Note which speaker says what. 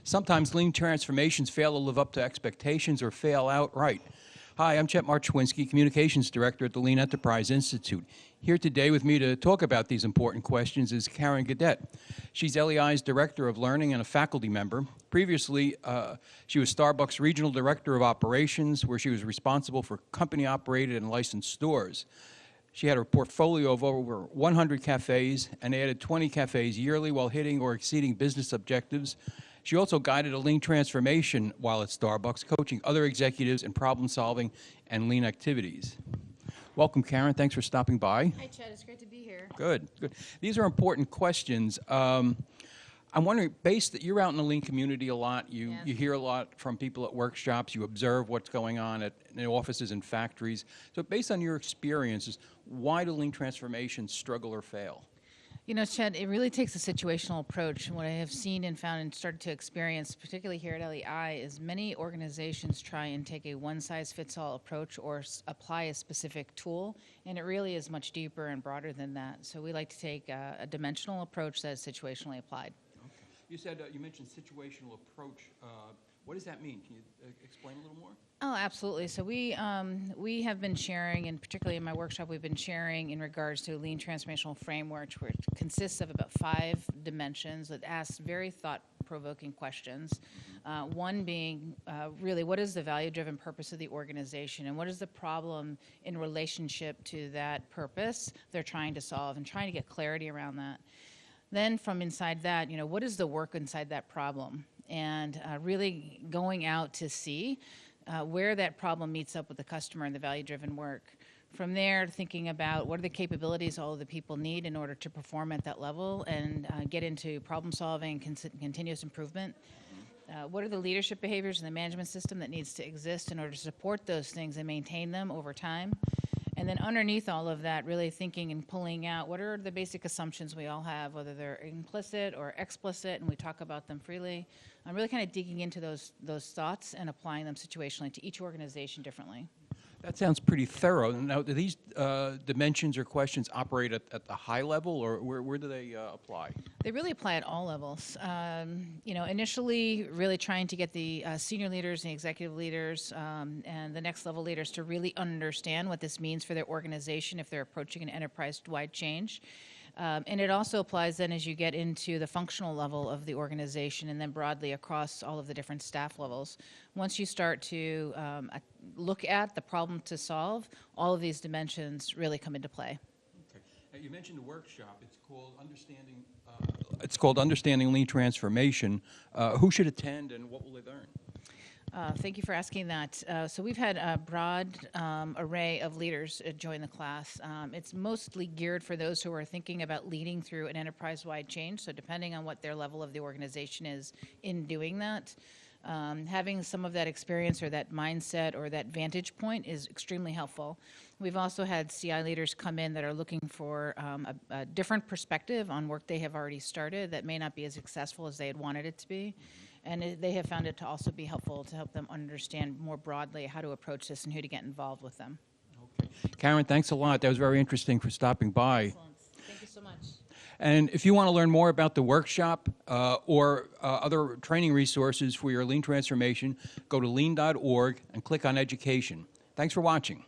Speaker 1: Sometimes lean transformations fail to live up to expectations or fail outright. Hi, I'm Chet Marchwinski, Communications Director at the Lean Enterprise Institute. Here today with me to talk about these important questions is Karen Gaudet. She's LEI's Director of Learning and a faculty member. Previously, she was Starbucks Regional Director of Operations, where she was responsible for company-operated and licensed stores. She had a portfolio of over 100 cafes and added 20 cafes yearly while hitting or exceeding business objectives. She also guided a lean transformation while at Starbucks, coaching other executives in problem solving and lean activities. Welcome, Karen. Thanks for stopping by.
Speaker 2: Hi, Chet. It's great to be here.
Speaker 1: Good, good. These are important questions. I'm wondering, you're out in the lean community a lot. You hear a lot from people at workshops. You observe what's going on in the offices and factories. So based on your experiences, why do lean transformations struggle or fail?
Speaker 2: You know, Chet, it really takes a situational approach. What I have seen and found and started to experience, particularly here at LEI, is many organizations try and take a one-size-fits-all approach or apply a specific tool, and it really is much deeper and broader than that. So we like to take a dimensional approach that is situationally applied.
Speaker 1: Okay. You said, you mentioned situational approach. What does that mean? Can you explain a little more?
Speaker 2: Oh, absolutely. So we have been sharing, and particularly in my workshop, we've been sharing in regards to a lean transformational framework, which consists of about 5 dimensions that ask very thought-provoking questions. One being really, what is the value-driven purpose of the organization, and what is the problem in relationship to that purpose they're trying to solve, and trying to get clarity around that. Then from inside that, what is the work inside that problem? And really going out to see where that problem meets up with the customer and the value-driven work. From there, thinking about what are the capabilities all of the people need in order to perform at that level and get into problem solving, continuous improvement. What are the leadership behaviors in the management system that needs to exist in order to support those things and maintain them over time? And then underneath all of that, really thinking and pulling out what are the basic assumptions we all have, whether they're implicit or explicit, and we talk about them freely. I'm really kind of digging into those thoughts and applying them situationally to each organization differently.
Speaker 1: That sounds pretty thorough. Now, do these dimensions or questions operate at the high level, or where do they apply?
Speaker 2: They really apply at all levels. Initially, really trying to get the senior leaders and the executive leaders and the next level leaders to really understand what this means for their organization if they're approaching an enterprise-wide change. And it also applies then as you get into the functional level of the organization and then broadly across all of the different staff levels. Once you start to look at the problem to solve, all of these dimensions really come into play.
Speaker 1: Okay. Now, you mentioned the workshop. It's called Understanding Lean Transformation. Who should attend and what will they learn?
Speaker 2: Thank you for asking that. So we've had a broad array of leaders join the class. It's mostly geared for those who are thinking about leading through an enterprise-wide change, so depending on what their level of the organization is in doing that. Having some of that experience or that mindset or that vantage point is extremely helpful. We've also had CI leaders come in that are looking for a different perspective on work they have already started that may not be as successful as they had wanted it to be. And they have found it to also be helpful to help them understand more broadly how to approach this and who to get involved with them.
Speaker 1: Okay. Karen, thanks a lot. That was very interesting for stopping by.
Speaker 2: Excellent. Thank you so much.
Speaker 1: And if you want to learn more about the workshop or other training resources for your lean transformation, go to lean.org and click on education. Thanks for watching.